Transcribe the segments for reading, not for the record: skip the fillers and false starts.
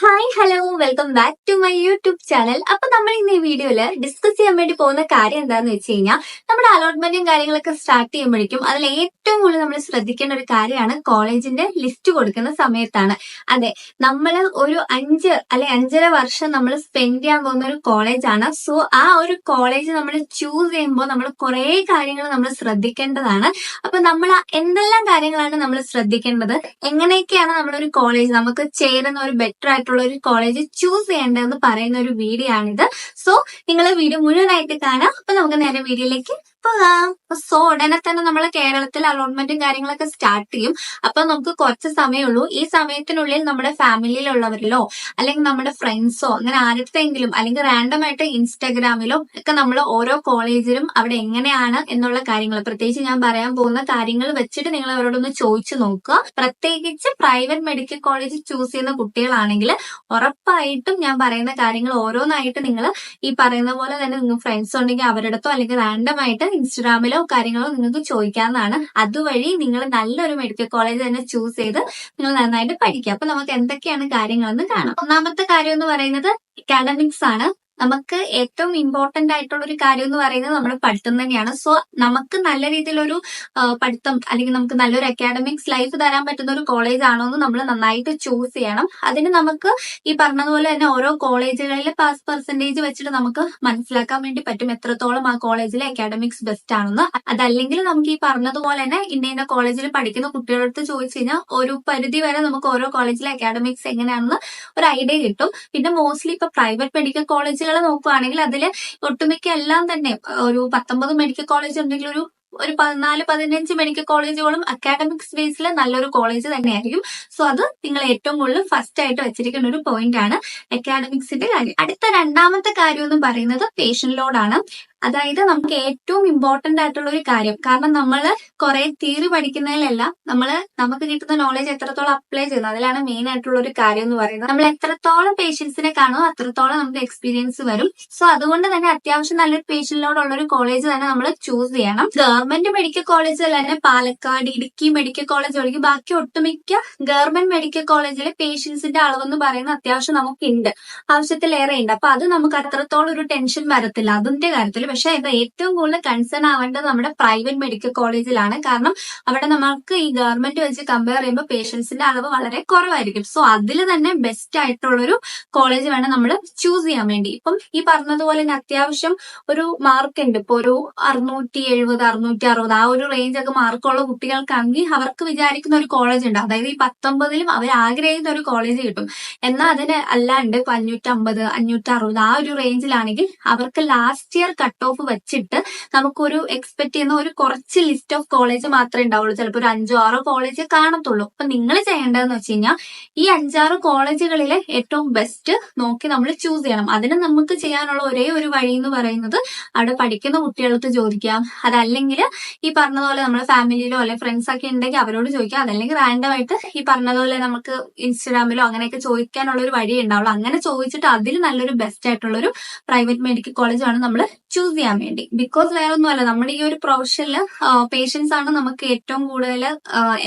Hi hello welcome back to my YouTube channel. അപ്പൊ നമ്മൾ ഇന്ന് ഈ വീഡിയോയില് ഡിസ്കസ് ചെയ്യാൻ വേണ്ടി പോകുന്ന കാര്യം എന്താണെന്ന് വെച്ച് കഴിഞ്ഞാൽ നമ്മുടെ അലോട്ട്മെന്റും കാര്യങ്ങളൊക്കെ സ്റ്റാർട്ട് ചെയ്യുമ്പോഴേക്കും അതിൽ ഏറ്റവും കൂടുതൽ നമ്മൾ ശ്രദ്ധിക്കേണ്ട ഒരു കാര്യമാണ് കോളേജിന്റെ ലിസ്റ്റ് കൊടുക്കുന്ന സമയത്താണ്. അതെ, നമ്മൾ ഒരു 5 5.5 വർഷം നമ്മൾ സ്പെൻഡ് ചെയ്യാൻ പോകുന്ന ഒരു കോളേജാണ്. സോ ആ ഒരു കോളേജ് നമ്മൾ ചൂസ് ചെയ്യുമ്പോൾ നമ്മൾ കുറെ കാര്യങ്ങൾ നമ്മൾ ശ്രദ്ധിക്കേണ്ടതാണ്. അപ്പൊ നമ്മൾ എന്തെല്ലാം കാര്യങ്ങളാണ് നമ്മൾ ശ്രദ്ധിക്കേണ്ടത്, എങ്ങനെയൊക്കെയാണ് നമ്മളൊരു കോളേജ് നമുക്ക് ചേരുന്ന ഒരു ബെറ്റർ ആയിട്ടുള്ള ഒരു കോളേജ് ചൂസ് ചെയ്യേണ്ടതെന്ന് പറയുന്ന ഒരു വീഡിയോ ആണിത്. സോ നിങ്ങൾ വീഡിയോ മുഴുവനായിട്ട് കാണാം. അപ്പൊ നമുക്ക് നേരെ വീഡിയോയിലേക്ക് പോകാം. സോ ഉടനെ തന്നെ നമ്മൾ കേരളത്തിൽ അലോട്ട്മെന്റും കാര്യങ്ങളൊക്കെ സ്റ്റാർട്ട് ചെയ്യും. അപ്പൊ നമുക്ക് കുറച്ച് സമയമുള്ളൂ. ഈ സമയത്തിനുള്ളിൽ നമ്മുടെ ഫാമിലിയിലുള്ളവരിലോ അല്ലെങ്കിൽ നമ്മുടെ ഫ്രണ്ട്സോ അങ്ങനെ ആരുടെയെങ്കിലും അല്ലെങ്കിൽ റാൻഡം ആയിട്ട് ഇൻസ്റ്റാഗ്രാമിലോ ഒക്കെ നമ്മൾ ഓരോ കോളേജിലും അവിടെ എങ്ങനെയാണ് എന്നുള്ള കാര്യങ്ങൾ, പ്രത്യേകിച്ച് ഞാൻ പറയാൻ പോകുന്ന കാര്യങ്ങൾ വെച്ചിട്ട് നിങ്ങൾ അവരോടൊന്ന് ചോദിച്ചു നോക്കുക. പ്രത്യേകിച്ച് പ്രൈവറ്റ് മെഡിക്കൽ കോളേജ് ചൂസ് ചെയ്യുന്ന കുട്ടികളാണെങ്കിൽ ഉറപ്പായിട്ടും ഞാൻ പറയുന്ന കാര്യങ്ങൾ ഓരോന്നായിട്ട് നിങ്ങൾ ഈ പറയുന്ന പോലെ തന്നെ നിങ്ങൾ ഫ്രണ്ട്സ് ഉണ്ടെങ്കിൽ അവരുടെ അല്ലെങ്കിൽ റാൻഡം ആയിട്ട് ഇൻസ്റ്റാഗ്രാമിലോ കാര്യങ്ങളോ നിങ്ങൾക്ക് ചോദിക്കാവുന്നതാണ്. അതുവഴി നിങ്ങൾ നല്ലൊരു മെഡിക്കൽ കോളേജ് തന്നെ ചൂസ് ചെയ്ത് നിങ്ങൾ നന്നായിട്ട് പഠിക്കുക. അപ്പൊ നമുക്ക് എന്തൊക്കെയാണ് കാര്യങ്ങളെന്ന് കാണാം. ഒന്നാമത്തെ കാര്യം എന്ന് പറയുന്നത് അക്കാഡമിക്സ് ആണ്. നമുക്ക് ഏറ്റവും ഇമ്പോർട്ടന്റ് ആയിട്ടുള്ള ഒരു കാര്യം എന്ന് പറയുന്നത് നമ്മുടെ പഠിത്തം തന്നെയാണ്. സോ നമുക്ക് നല്ല രീതിയിലൊരു പഠിത്തം അല്ലെങ്കിൽ നമുക്ക് നല്ലൊരു അക്കാഡമിക്സ് ലൈഫ് തരാൻ പറ്റുന്ന ഒരു കോളേജ് ആണോ എന്ന് നമ്മൾ നന്നായിട്ട് ചൂസ് ചെയ്യണം. അതിന് നമുക്ക് ഈ പറഞ്ഞതുപോലെ തന്നെ ഓരോ കോളേജുകളിലെ പാസ് പെർസെന്റേജ് വെച്ചിട്ട് നമുക്ക് മനസ്സിലാക്കാൻ വേണ്ടി പറ്റും എത്രത്തോളം ആ കോളേജിലെ അക്കാഡമിക്സ് ബെസ്റ്റ് ആണെന്ന്. അതല്ലെങ്കിൽ നമുക്ക് ഈ പറഞ്ഞതുപോലെ തന്നെ ഇന്ന കോളേജിൽ പഠിക്കുന്ന കുട്ടികളടുത്ത് ചോദിച്ചു കഴിഞ്ഞാൽ ഒരു പരിധി വരെ നമുക്ക് ഓരോ കോളേജിലെ അക്കാഡമിക്സ് എങ്ങനെയാണെന്ന് ഒരു ഐഡിയ കിട്ടും. പിന്നെ മോസ്റ്റ്ലി ഇപ്പൊ പ്രൈവറ്റ് മെഡിക്കൽ കോളേജുകൾ നോക്കുകയാണെങ്കിൽ അതിൽ ഒട്ടുമിക്ക എല്ലാം തന്നെ ഒരു 19 മെഡിക്കൽ കോളേജ് ഉണ്ടെങ്കിൽ ഒരു 14-15 മെഡിക്കൽ കോളേജുകളും അക്കാഡമിക്സ് ബേസിൽ നല്ലൊരു കോളേജ് തന്നെയായിരിക്കും. സോ അത് നിങ്ങൾ ഏറ്റവും കൂടുതൽ ഫസ്റ്റ് ആയിട്ട് വെച്ചിരിക്കുന്ന ഒരു പോയിന്റ് ആണ് അക്കാഡമിക്സിന്റെ കാര്യം. അടുത്ത രണ്ടാമത്തെ കാര്യം എന്ന് പറയുന്നത് പേഷ്യന്റ് ലോഡാണ്. അതായത് നമുക്ക് ഏറ്റവും ഇമ്പോർട്ടന്റ് ആയിട്ടുള്ള ഒരു കാര്യം, കാരണം നമ്മൾ കുറെ തിയറി പഠിക്കുന്നതിലല്ല നമുക്ക് കിട്ടുന്ന നോളജ് എത്രത്തോളം അപ്ലൈ ചെയ്യുന്നു അതിലാണ് മെയിൻ ആയിട്ടുള്ള ഒരു കാര്യം എന്ന് പറയുന്നത്. നമ്മൾ എത്രത്തോളം പേഷ്യൻസിനെ കാണുമോ അത്രത്തോളം നമുക്ക് എക്സ്പീരിയൻസ് വരും. സോ അതുകൊണ്ട് തന്നെ അത്യാവശ്യം നല്ലൊരു പേഷ്യന്റ് ലോഡ് ഉള്ള ഒരു കോളേജ് തന്നെ നമ്മൾ ചൂസ് ചെയ്യണം. ഗവൺമെന്റ് മെഡിക്കൽ കോളേജിൽ തന്നെ പാലക്കാട്, ഇടുക്കി മെഡിക്കൽ കോളേജ് ഒഴികെ ബാക്കി ഒട്ടുമിക്ക ഗവൺമെന്റ് മെഡിക്കൽ കോളേജിലെ പേഷ്യൻസിന്റെ അളവെന്ന് പറയുന്നത് അത്യാവശ്യം നമുക്കുണ്ട്, ആവശ്യത്തിലേറെ ഉണ്ട്. അപ്പൊ അത് നമുക്ക് അത്രത്തോളം ഒരു ടെൻഷൻ വരത്തില്ല അതിന്റെ കാര്യത്തിൽ. പക്ഷെ ഇത് ഏറ്റവും കൂടുതൽ കൺസേൺ ആവേണ്ടത് നമ്മുടെ പ്രൈവറ്റ് മെഡിക്കൽ കോളേജിലാണ്. കാരണം അവിടെ നമുക്ക് ഈ ഗവൺമെന്റ് വെച്ച് കമ്പയർ ചെയ്യുമ്പോൾ പേഷ്യൻസിന്റെ അളവ് വളരെ കുറവായിരിക്കും. സോ അതിൽ തന്നെ ബെസ്റ്റ് ആയിട്ടുള്ളൊരു കോളേജ് വേണം നമ്മൾ ചൂസ് ചെയ്യാൻ വേണ്ടി. ഇപ്പം ഈ പറഞ്ഞതുപോലെ തന്നെ അത്യാവശ്യം ഒരു മാർക്ക് ഉണ്ട്. ഇപ്പൊ ഒരു 670 660 ആ ഒരു റേഞ്ച് ഒക്കെ മാർക്കുള്ള കുട്ടികൾക്കാണെങ്കിൽ അവർക്ക് വിചാരിക്കുന്ന ഒരു കോളേജ് ഉണ്ട്. അതായത് ഈ 19ലും അവർ ആഗ്രഹിക്കുന്ന ഒരു കോളേജ് കിട്ടും. എന്നാൽ അതിന് അല്ലാണ്ട് 550 560 ആ ഒരു റേഞ്ചിലാണെങ്കിൽ അവർക്ക് ലാസ്റ്റ് ഇയർ കട്ട് ഓഫ് വെച്ചിട്ട് നമുക്കൊരു എക്സ്പെക്ട് ചെയ്യുന്ന ഒരു കുറച്ച് ലിസ്റ്റ് ഓഫ് കോളേജ് മാത്രമേ ഉണ്ടാവുള്ളൂ. ചിലപ്പോൾ ഒരു 5-6 കോളേജ് കാണത്തുള്ളൂ. അപ്പൊ നിങ്ങൾ ചെയ്യേണ്ടതെന്ന് വെച്ച് കഴിഞ്ഞാൽ ഈ 5-6 കോളേജുകളിലെ ഏറ്റവും ബെസ്റ്റ് നോക്കി നമ്മൾ ചൂസ് ചെയ്യണം. അതിന് നമുക്ക് ചെയ്യാനുള്ള ഒരേ ഒരു വഴി എന്ന് പറയുന്നത് അവിടെ പഠിക്കുന്ന കുട്ടികൾക്ക് ചോദിക്കാം. അതല്ലെങ്കിൽ ഈ പറഞ്ഞതുപോലെ നമ്മുടെ ഫാമിലിയിലോ അല്ലെങ്കിൽ ഫ്രണ്ട്സ് ഒക്കെ ഉണ്ടെങ്കിൽ അവരോട് ചോദിക്കാം. അതല്ലെങ്കിൽ റാൻഡം ആയിട്ട് ഈ പറഞ്ഞതുപോലെ നമുക്ക് ഇൻസ്റ്റാഗ്രാമിലോ അങ്ങനെയൊക്കെ ചോദിക്കാനുള്ള ഒരു വഴി ഉണ്ടാവുള്ളൂ. അങ്ങനെ ചോദിച്ചിട്ട് അതിൽ നല്ലൊരു ബെസ്റ്റ് ആയിട്ടുള്ള ഒരു പ്രൈവറ്റ് മെഡിക്കൽ കോളേജാണ് നമ്മൾ ചൂസ് ചെയ്യാൻ വേണ്ടി. ബിക്കോസ് വേറെ ഒന്നുമല്ല, നമ്മുടെ ഈ ഒരു പ്രൊഫഷനില് പേഷ്യൻസ് ആണ് നമുക്ക് ഏറ്റവും കൂടുതൽ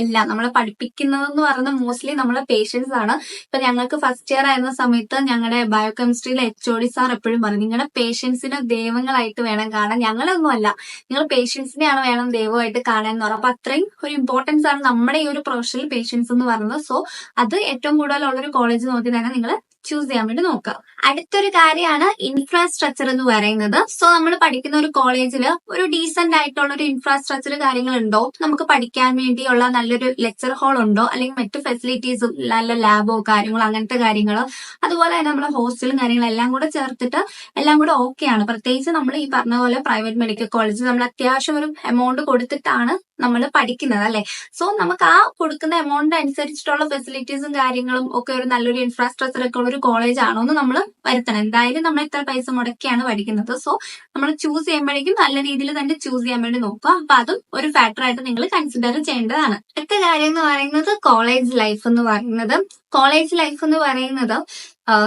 എല്ലാം നമ്മളെ പഠിപ്പിക്കുന്നതെന്ന് പറയുന്നത് മോസ്റ്റ്ലി നമ്മളെ പേഷ്യൻസ് ആണ്. ഇപ്പൊ ഞങ്ങൾക്ക് ഫസ്റ്റ് ഇയർ ആയിരുന്ന സമയത്ത് ഞങ്ങളുടെ ബയോകെമിസ്ട്രിയിലെ HOD സാർ എപ്പോഴും പറയും, നിങ്ങളുടെ പേഷ്യൻസിനെ ദൈവങ്ങളായിട്ട് വേണം കാണാൻ, ഞങ്ങളൊന്നുമല്ല, നിങ്ങൾ പേഷ്യൻസിനെയാണ് വേണം ദൈവമായിട്ട് കാണാൻ എന്ന് പറയും. അപ്പൊ അത്രയും ഒരു ഇമ്പോർട്ടൻസ് ആണ് നമ്മുടെ ഈ ഒരു പ്രൊഫഷണൽ പേഷ്യൻസ് എന്ന് പറയുന്നത്. സോ അത് ഏറ്റവും കൂടുതലുള്ളൊരു കോളേജ് നോക്കി തന്നെ നിങ്ങൾ ചൂസ് ചെയ്യാൻ വേണ്ടി നോക്കുക. അടുത്തൊരു കാര്യമാണ് ഇൻഫ്രാസ്ട്രക്ചർ എന്ന് പറയുന്നത്. സോ നമ്മൾ പഠിക്കുന്ന ഒരു കോളേജിൽ ഒരു ഡീസന്റ് ആയിട്ടുള്ള ഒരു ഇൻഫ്രാസ്ട്രക്ചർ കാര്യങ്ങളുണ്ടോ, നമുക്ക് പഠിക്കാൻ വേണ്ടിയുള്ള നല്ലൊരു ലെക്ചർ ഹാൾ ഉണ്ടോ, അല്ലെങ്കിൽ മറ്റു ഫെസിലിറ്റീസും നല്ല ലാബോ കാര്യങ്ങളോ അങ്ങനത്തെ കാര്യങ്ങൾ, അതുപോലെ തന്നെ നമ്മളെ ഹോസ്റ്റലും കാര്യങ്ങളും എല്ലാം കൂടെ ചേർത്തിട്ട് എല്ലാം കൂടെ ഓക്കെയാണ്. പ്രത്യേകിച്ച് നമ്മൾ ഈ പറഞ്ഞ പോലെ പ്രൈവറ്റ് മെഡിക്കൽ കോളേജ് നമ്മൾ അത്യാവശ്യം ഒരു എമൗണ്ട് കൊടുത്തിട്ടാണ് നമ്മൾ പഠിക്കുന്നത് അല്ലെ. സോ നമുക്ക് ആ കൊടുക്കുന്ന എമൗണ്ട് അനുസരിച്ചിട്ടുള്ള ഫെസിലിറ്റീസും കാര്യങ്ങളും ഒക്കെ ഒരു നല്ലൊരു ഇൻഫ്രാസ്ട്രക്ചർ ഒക്കെ ഉള്ള ഒരു കോളേജ് ആണോ എന്ന് നമ്മൾ വരുത്തണം. എന്തായാലും നമ്മൾ ഇത്ര പൈസ മുടക്കിയാണ് പഠിക്കുന്നത്. സോ നമ്മൾ ചൂസ് ചെയ്യുമ്പോഴേക്കും നല്ല രീതിയിൽ തന്നെ ചൂസ് ചെയ്യാൻ വേണ്ടി നോക്കുക. അപ്പൊ അതും ഒരു ഫാക്ടർ ആയിട്ട് നിങ്ങൾ കൺസിഡർ ചെയ്യേണ്ടതാണ്. അടുത്ത കാര്യം എന്ന് പറയുന്നത് കോളേജ് ലൈഫ് എന്ന് പറയുന്നത്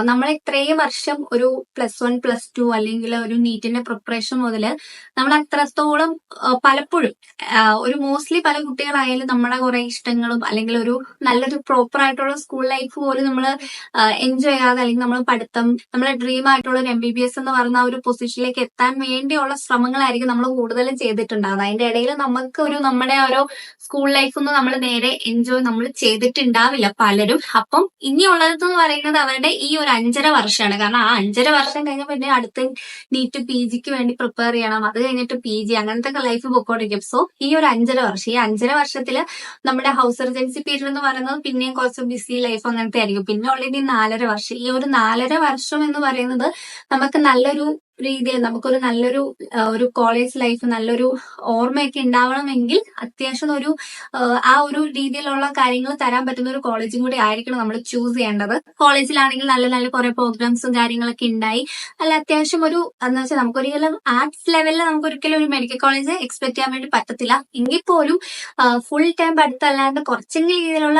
നമ്മൾ ഇത്രയും വർഷം ഒരു +1 +2 അല്ലെങ്കിൽ ഒരു നീറ്റിന്റെ പ്രിപ്പറേഷൻ മുതല് നമ്മൾ അത്രത്തോളം പലപ്പോഴും ഒരു മോസ്റ്റ്ലി പല കുട്ടികളായാലും നമ്മുടെ കുറെ ഇഷ്ടങ്ങളും അല്ലെങ്കിൽ ഒരു നല്ലൊരു പ്രോപ്പർ ആയിട്ടുള്ള സ്കൂൾ ലൈഫ് പോലും നമ്മൾ എൻജോയ് ചെയ്യാതെ അല്ലെങ്കിൽ നമ്മൾ പഠിത്തം നമ്മുടെ ഡ്രീം ആയിട്ടുള്ള ഒരു MBBS എന്ന് പറയുന്ന ആ ഒരു പൊസിഷനിലേക്ക് എത്താൻ വേണ്ടിയുള്ള ശ്രമങ്ങളായിരിക്കും നമ്മൾ കൂടുതലും ചെയ്തിട്ടുണ്ടാകുന്നത്. അതിന്റെ ഇടയിൽ നമുക്ക് നമ്മുടെ ഓരോ സ്കൂൾ ലൈഫ് ഒന്നും നമ്മൾ നേരെ എൻജോയ് നമ്മൾ ചെയ്തിട്ടുണ്ടാവില്ല പലരും. അപ്പം ഇനിയുള്ളതെന്ന് പറയുന്നത് അവരുടെ ഈ ഒരു 5.5 വർഷമാണ്. കാരണം ആ 5.5 വർഷം കഴിഞ്ഞ പിന്നെ അടുത്ത് നീറ്റ് PGക്ക് വേണ്ടി പ്രിപ്പയർ ചെയ്യണം, അത് കഴിഞ്ഞിട്ട് PG അങ്ങനത്തെ ഒക്കെ ലൈഫ് പൊക്കോണ്ടിരിക്കും. സോ ഈ ഒരു 5.5 വർഷം, ഈ 5.5 വർഷത്തില് നമ്മുടെ ഹൗസ് സർജൻസി പീരീഡ് എന്ന് പറയുന്നത് പിന്നെയും കുറച്ച് ബിസി ലൈഫ് അങ്ങനത്തെ ആയിരിക്കും. പിന്നെ ഓൾറെഡി 4.5 വർഷം, ഈ ഒരു 4.5 വർഷം എന്ന് പറയുന്നത് നമുക്ക് നല്ലൊരു രീതിയിൽ നമുക്കൊരു നല്ലൊരു ഒരു കോളേജ് ലൈഫ് നല്ലൊരു ഓർമ്മയൊക്കെ ഉണ്ടാവണമെങ്കിൽ അത്യാവശ്യം ഒരു ആ ഒരു രീതിയിലുള്ള കാര്യങ്ങൾ തരാൻ പറ്റുന്ന ഒരു കോളേജും കൂടി ആയിരിക്കണം നമ്മൾ ചൂസ് ചെയ്യേണ്ടത്. കോളേജിലാണെങ്കിൽ നല്ല നല്ല കുറെ പ്രോഗ്രാംസും കാര്യങ്ങളൊക്കെ ഉണ്ടായി അല്ല അത്യാവശ്യം ഒരു എന്ന് വെച്ചാൽ നമുക്കൊരിക്കലും ആർട്സ് ലെവലിൽ നമുക്കൊരിക്കലും ഒരു മെഡിക്കൽ കോളേജ് എക്സ്പെക്ട് ചെയ്യാൻ വേണ്ടി പറ്റത്തില്ല. എങ്കിൽ പോലും ഫുൾ ടൈം പഠിത്തമല്ലാണ്ട് കുറച്ചെങ്കിലും രീതിയിലുള്ള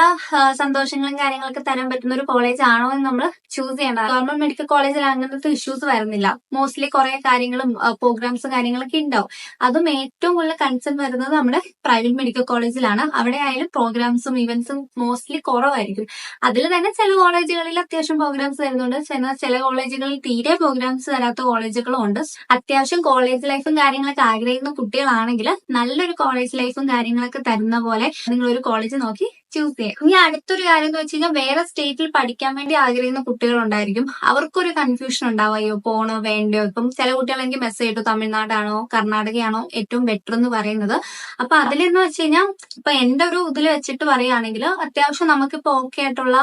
സന്തോഷങ്ങളും കാര്യങ്ങളൊക്കെ തരാൻ പറ്റുന്ന ഒരു കോളേജ് ആണോ എന്ന് നമ്മൾ ചൂസ് ചെയ്യേണ്ടത്. ഗവൺമെന്റ് മെഡിക്കൽ കോളേജിൽ അങ്ങനത്തെ ഇഷ്യൂസ് വരുന്നില്ല. മോസ്റ്റ്ലി കുറെ കാര്യങ്ങളും പ്രോഗ്രാംസും കാര്യങ്ങളൊക്കെ ഉണ്ടാവും. അതും ഏറ്റവും കൂടുതൽ കൺസേൺ വരുന്നത് നമ്മുടെ പ്രൈവറ്റ് മെഡിക്കൽ കോളേജിലാണ്. അവിടെ ആയാലും പ്രോഗ്രാംസും ഇവന്റ്സും മോസ്റ്റ്ലി കുറവായിരിക്കും. അതിൽ തന്നെ ചില കോളേജുകളിൽ അത്യാവശ്യം പ്രോഗ്രാംസ് വരുന്നുണ്ട്, ചില കോളേജുകളിൽ തീരെ പ്രോഗ്രാംസ് തരാത്ത കോളേജുകളും ഉണ്ട്. അത്യാവശ്യം കോളേജ് ലൈഫും കാര്യങ്ങളൊക്കെ ആഗ്രഹിക്കുന്ന കുട്ടികളാണെങ്കിൽ നല്ലൊരു കോളേജ് ലൈഫും കാര്യങ്ങളൊക്കെ തരുന്ന പോലെ നിങ്ങൾ ഒരു കോളേജ് നോക്കി ചൂസ് ചെയ്യാം. ഇനി അടുത്തൊരു കാര്യം എന്ന് വെച്ച് കഴിഞ്ഞാൽ വേറെ സ്റ്റേറ്റിൽ പഠിക്കാൻ വേണ്ടി ആഗ്രഹിക്കുന്ന കുട്ടികളുണ്ടായിരിക്കും. അവർക്കൊരു കൺഫ്യൂഷൻ ഉണ്ടാവും, അയ്യോ പോണോ വേണ്ടയോ. ഇപ്പം ചില കുട്ടികളെങ്കിൽ മെസ്സേജ് ഇട്ടു തമിഴ്നാടാണോ കർണാടകയാണോ ഏറ്റവും ബെറ്റർ എന്ന് പറയുന്നത്. അപ്പൊ അതിലെന്ന് വെച്ച് കഴിഞ്ഞാൽ ഇപ്പൊ എന്റെ ഒരു ഇതിൽ വെച്ചിട്ട് പറയുകയാണെങ്കിൽ അത്യാവശ്യം നമുക്കിപ്പോ ഓക്കെ ആയിട്ടുള്ള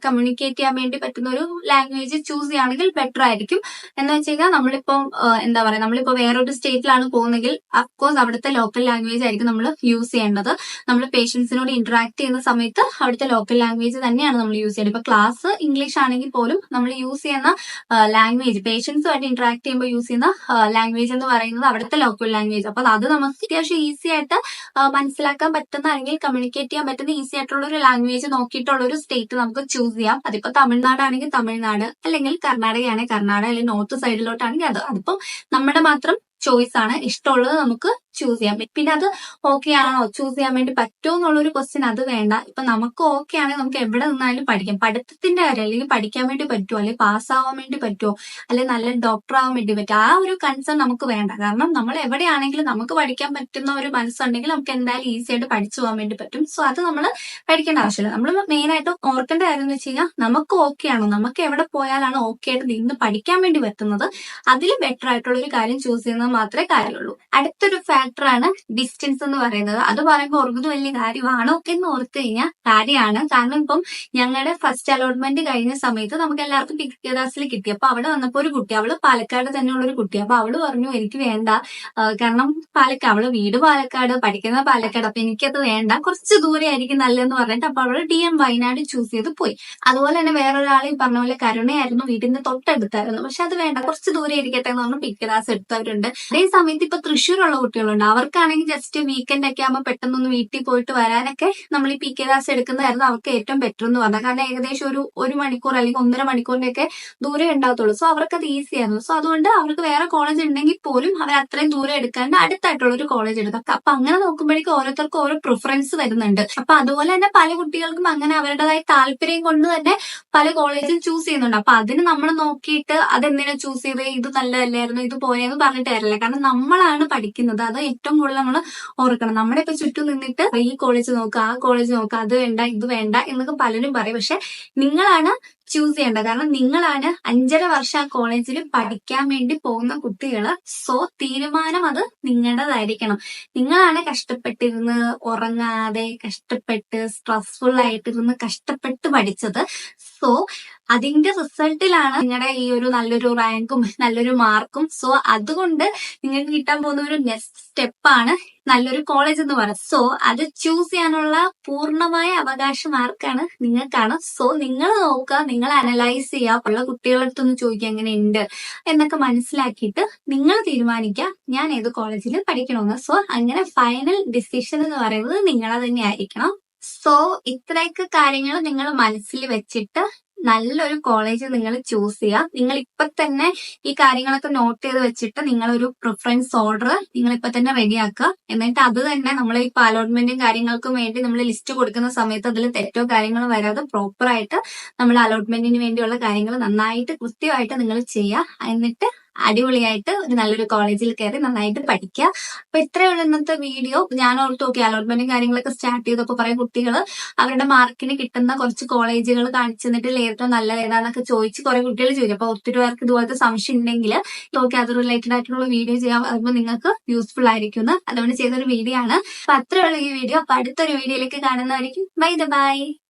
കമ്മ്യൂണിക്കേറ്റ് ചെയ്യാൻ വേണ്ടി പറ്റുന്ന ഒരു ലാംഗ്വേജ് ചൂസ് ചെയ്യുകയാണെങ്കിൽ ബെറ്റർ ആയിരിക്കും. എന്ന് വെച്ച് കഴിഞ്ഞാൽ നമ്മളിപ്പോ എന്താ പറയാ, നമ്മളിപ്പോ വേറൊരു സ്റ്റേറ്റിലാണ് പോകുന്നെങ്കിൽ അഫ്കോഴ്സ് അവിടുത്തെ ലോക്കൽ ലാംഗ്വേജ് ആയിരിക്കും നമ്മൾ യൂസ് ചെയ്യേണ്ടത്. നമ്മൾ പേഷ്യൻസിനോട് ഇന്ററാക്ട് ചെയ്യുന്ന സമയത്ത് അവിടുത്തെ ലോക്കൽ ലാംഗ്വേജ് തന്നെയാണ് നമ്മൾ യൂസ് ചെയ്യുന്നത്. ഇപ്പൊ ക്ലാസ് ഇംഗ്ലീഷ് ആണെങ്കിൽ പോലും നമ്മൾ യൂസ് ചെയ്യുന്ന ലാംഗ്വേജ് പേഷ്യൻസുമായിട്ട് ഇന്ററാക്ട് ചെയ്യുമ്പോൾ യൂസ് ചെയ്യുന്ന ലാംഗ്വേജ് എന്ന് പറയുന്നത് അവിടുത്തെ ലോക്കൽ ലാംഗ്വേജ്. അപ്പൊ അത് നമുക്ക് അത്യാവശ്യം ഈസി ആയിട്ട് മനസ്സിലാക്കാൻ പറ്റുന്ന അല്ലെങ്കിൽ കമ്മ്യൂണിക്കേറ്റ് ചെയ്യാൻ പറ്റുന്ന ഈസി ആയിട്ടുള്ള ഒരു ലാംഗ്വേജ് നോക്കിയിട്ടുള്ള ഒരു സ്റ്റേറ്റ് നമുക്ക് ചൂസ് ചെയ്യാം. അതിപ്പോ തമിഴ്നാടാണെങ്കിൽ തമിഴ്നാട്, അല്ലെങ്കിൽ കർണാടകയാണെങ്കിൽ കർണാടക, അല്ലെങ്കിൽ നോർത്ത് സൈഡിലോട്ടാണെങ്കിൽ അതിപ്പം നമ്മുടെ മാത്രം ചോയ്സ് ആണ്. ഇഷ്ടമുള്ളത് നമുക്ക് ചൂസ് ചെയ്യാം. പിന്നെ അത് ഓക്കെ ആണോ, ചൂസ് ചെയ്യാൻ വേണ്ടി പറ്റുമോ എന്നുള്ളൊരു ക്വസ്റ്റ്യൻ അത് വേണ്ട. ഇപ്പൊ നമുക്ക് ഓക്കെ ആണെങ്കിൽ നമുക്ക് എവിടെ നിന്നാലും പഠിക്കാം. പഠിത്തത്തിന്റെ കാര്യം അല്ലെങ്കിൽ പഠിക്കാൻ വേണ്ടി പറ്റുമോ, അല്ലെങ്കിൽ പാസ്സാവാൻ വേണ്ടി പറ്റുമോ, അല്ലെങ്കിൽ നല്ല ഡോക്ടർ ആവാൻ വേണ്ടി പറ്റുമോ, ആ ഒരു കൺസേൺ നമുക്ക് വേണ്ട. കാരണം നമ്മൾ എവിടെയാണെങ്കിലും നമുക്ക് പഠിക്കാൻ പറ്റുന്ന ഒരു മനസ്സുണ്ടെങ്കിൽ നമുക്ക് എന്തായാലും ഈസി ആയിട്ട് പഠിച്ചു പോകാൻ വേണ്ടി പറ്റും. സോ അത് നമ്മൾ പഠിക്കേണ്ട ആവശ്യമില്ല. നമ്മൾ മെയിൻ ആയിട്ട് ഓർക്കേണ്ട കാര്യം എന്ന് വെച്ച് കഴിഞ്ഞാൽ നമുക്ക് ഓക്കെ ആണോ, നമുക്ക് എവിടെ പോയാലാണ് ഓക്കെ ആയിട്ട് നിന്ന് പഠിക്കാൻ വേണ്ടി പറ്റുന്നത്, അതിൽ ബെറ്റർ ആയിട്ടുള്ള ഒരു കാര്യം ചൂസ് ചെയ്യുന്നത് മാത്രമേ കാര്യമുള്ളൂ. അടുത്തൊരു ഫാക്ടറാണ് ഡിസ്റ്റൻസ് എന്ന് പറയുന്നത്. അത് പറയുമ്പോൾ ഓർക്കുന്നത് വലിയ കാര്യമാണോ എന്ന് ഓർത്ത് കഴിഞ്ഞാൽ കാര്യമാണ്. കാരണം ഇപ്പം ഞങ്ങളുടെ ഫസ്റ്റ് അലോട്ട്മെന്റ് കഴിഞ്ഞ സമയത്ത് നമുക്ക് എല്ലാവർക്കും പിക്ചേഴ്സിൽ കിട്ടി. അപ്പൊ അവിടെ വന്നപ്പോ ഒരു കുട്ടി, അവള് പാലക്കാട് തന്നെയുള്ള ഒരു കുട്ടി. അപ്പൊ അവള് പറഞ്ഞു എനിക്ക് വേണ്ട, കാരണം അവള് വീട് പാലക്കാട്, പഠിക്കുന്ന പാലക്കാട്, അപ്പൊ എനിക്കത് വേണ്ട, കുറച്ച് ദൂരെ ആയിരിക്കും നല്ലതെന്ന് പറഞ്ഞിട്ട് അപ്പൊ അവള് DM വയനാട് ചൂസ് ചെയ്ത് പോയി. അതുപോലെ തന്നെ വേറൊരാളെ പറഞ്ഞ പോലെ കരുണയായിരുന്നു, വീടിന്റെ തൊട്ടടുത്തായിരുന്നു. പക്ഷെ അത് വേണ്ട, കുറച്ച് ദൂരെ ഇരിക്കട്ടെ എന്ന് പറഞ്ഞ് പിക്ചേഴ്സ് എടുത്തവരുണ്ട്. അതേ സമയത്ത് ഇപ്പൊ തൃശ്ശൂരുള്ള കുട്ടികളുണ്ട്, അവർക്കാണെങ്കിൽ ജസ്റ്റ് വീക്കെൻഡ് ഒക്കെ ആകുമ്പോൾ പെട്ടെന്നൊന്ന് വീട്ടിൽ പോയിട്ട് വരാനൊക്കെ നമ്മൾ ഈ PK എടുക്കുന്നതായിരുന്നു അവർക്ക് ഏറ്റവും ബെറ്റർ എന്ന് പറഞ്ഞാൽ. കാരണം ഏകദേശം ഒരു മണിക്കൂർ അല്ലെങ്കിൽ 1.5 മണിക്കൂറിന്റെ ഒക്കെ ദൂരം ഉണ്ടാകത്തുള്ളൂ. സോ അവർക്ക് അത് ഈസി ആയിരുന്നു. സോ അതുകൊണ്ട് അവർക്ക് വേറെ കോളേജ് ഉണ്ടെങ്കിൽ പോലും അവർ അത്രയും ദൂരം എടുക്കാണ്ട് അടുത്തായിട്ടുള്ള ഒരു കോളേജ് എടുക്കാം. അപ്പൊ അങ്ങനെ നോക്കുമ്പോഴേക്കും ഓരോരുത്തർക്കും ഓരോ പ്രിഫറൻസ് വരുന്നുണ്ട്. അപ്പൊ അതുപോലെ തന്നെ പല കുട്ടികൾക്കും അങ്ങനെ അവരുടേതായ താല്പര്യം കൊണ്ട് തന്നെ പല കോളേജും ചൂസ് ചെയ്യുന്നുണ്ട്. അപ്പൊ അതിന് നമ്മൾ നോക്കിയിട്ട് അതെന്തിനാ ചൂസ് ചെയ്ത്, ഇത് നല്ലതല്ലായിരുന്നു, ഇത് പോയെന്ന് പറഞ്ഞിട്ട് തരില്ല. കാരണം നമ്മളാണ് പഠിക്കുന്നത്, അത് ഏറ്റവും കൂടുതൽ നമ്മൾ ഓർക്കണം. നമ്മുടെ ഇപ്പൊ ചുറ്റും നിന്നിട്ട് ഈ കോളേജ് നോക്കുക, ആ കോളേജ് നോക്കുക, അത് വേണ്ട ഇത് വേണ്ട എന്നൊക്കെ പലരും പറയും. പക്ഷെ നിങ്ങളാണ് ചൂസ് ചെയ്യേണ്ടത്. കാരണം നിങ്ങളാണ് 5.5 വർഷം ആ കോളേജിൽ പഠിക്കാൻ വേണ്ടി പോകുന്ന കുട്ടികള്. സോ തീരുമാനം അത് നിങ്ങളുടേതായിരിക്കണം. നിങ്ങളാണ് കഷ്ടപ്പെട്ടിരുന്ന് ഉറങ്ങാതെ കഷ്ടപ്പെട്ട് സ്ട്രെസ്ഫുൾ ആയിട്ടിരുന്ന് കഷ്ടപ്പെട്ട് പഠിച്ചത്. സോ അതിന്റെ റിസൾട്ടിലാണ് നിങ്ങളുടെ ഈ ഒരു നല്ലൊരു റാങ്കും നല്ലൊരു മാർക്കും. സോ അതുകൊണ്ട് നിങ്ങൾക്ക് കിട്ടാൻ പോകുന്ന ഒരു നെക്സ്റ്റ് സ്റ്റെപ്പാണ് നല്ലൊരു കോളേജ് എന്ന് പറയുന്നത്. സോ അത് ചൂസ് ചെയ്യാനുള്ള പൂർണ്ണമായ അവകാശം ആർക്കാണ്? നിങ്ങൾക്കാണ്. സോ നിങ്ങൾ നോക്കുക, നിങ്ങൾ അനലൈസ് ചെയ്യുക, ഉള്ള കുട്ടികളുടെ അടുത്തൊന്ന് ചോദിക്കുക എങ്ങനെയുണ്ട് എന്നൊക്കെ മനസ്സിലാക്കിയിട്ട് നിങ്ങൾ തീരുമാനിക്കുക ഞാൻ ഏത് കോളേജിൽ പഠിക്കണമെന്ന്. സോ അങ്ങനെ ഫൈനൽ ഡിസിഷൻ എന്ന് പറയുന്നത് നിങ്ങളെ തന്നെ ആയിരിക്കണം. സോ ഇത്രയൊക്കെ കാര്യങ്ങൾ നിങ്ങൾ മനസ്സിൽ വെച്ചിട്ട് നല്ലൊരു കോളേജ് നിങ്ങൾ ചൂസ് ചെയ്യുക. നിങ്ങൾ ഇപ്പൊ തന്നെ ഈ കാര്യങ്ങളൊക്കെ നോട്ട് ചെയ്ത് വെച്ചിട്ട് നിങ്ങളൊരു പ്രിഫറൻസ് ഓർഡർ നിങ്ങൾ ഇപ്പൊ തന്നെ റെഡിയാക്കുക. എന്നിട്ട് അത് തന്നെ നമ്മൾ ഈ അലോട്ട്മെന്റും കാര്യങ്ങൾക്കും വേണ്ടി നമ്മൾ ലിസ്റ്റ് കൊടുക്കുന്ന സമയത്ത് അതിൽ തെറ്റോ കാര്യങ്ങളോ വരാതെ പ്രോപ്പർ ആയിട്ട് നമ്മൾ അലോട്ട്മെന്റിന് വേണ്ടിയുള്ള കാര്യങ്ങൾ നന്നായിട്ട് കൃത്യമായിട്ട് നിങ്ങൾ ചെയ്യുക. എന്നിട്ട് അടിപൊളിയായിട്ട് ഒരു നല്ലൊരു കോളേജിൽ കയറി നന്നായിട്ട് പഠിക്കുക. അപ്പൊ ഇത്രയുള്ള ഇന്നത്തെ വീഡിയോ. ഞാൻ ഓർത്ത് നോക്കി അലോട്ട്മെന്റും കാര്യങ്ങളൊക്കെ സ്റ്റാർട്ട് ചെയ്തപ്പോൾ കുറെ കുട്ടികൾ അവരുടെ മാർക്കിന് കിട്ടുന്ന കുറച്ച് കോളേജുകൾ കാണിച്ചു തന്നിട്ട് ഏറ്റവും നല്ലത് ഏതാന്നൊക്കെ ചോദിച്ച് കുറെ കുട്ടികൾ ചോദിച്ചു. അപ്പൊ ഒത്തിരി പേർക്ക് ഇതുപോലത്തെ സംശയം ഉണ്ടെങ്കിൽ നോക്കി അത് റിലേറ്റഡ് ആയിട്ടുള്ള വീഡിയോ ചെയ്യാൻ വരുമ്പോൾ നിങ്ങൾക്ക് യൂസ്ഫുൾ ആയിരിക്കും. അതുകൊണ്ട് ചെയ്തൊരു വീഡിയോ ആണ്. അപ്പൊ അത്രയുള്ള ഈ വീഡിയോ. അപ്പൊ അടുത്തൊരു വീഡിയോയിലേക്ക് കാണുന്നതായിരിക്കും. ബൈ.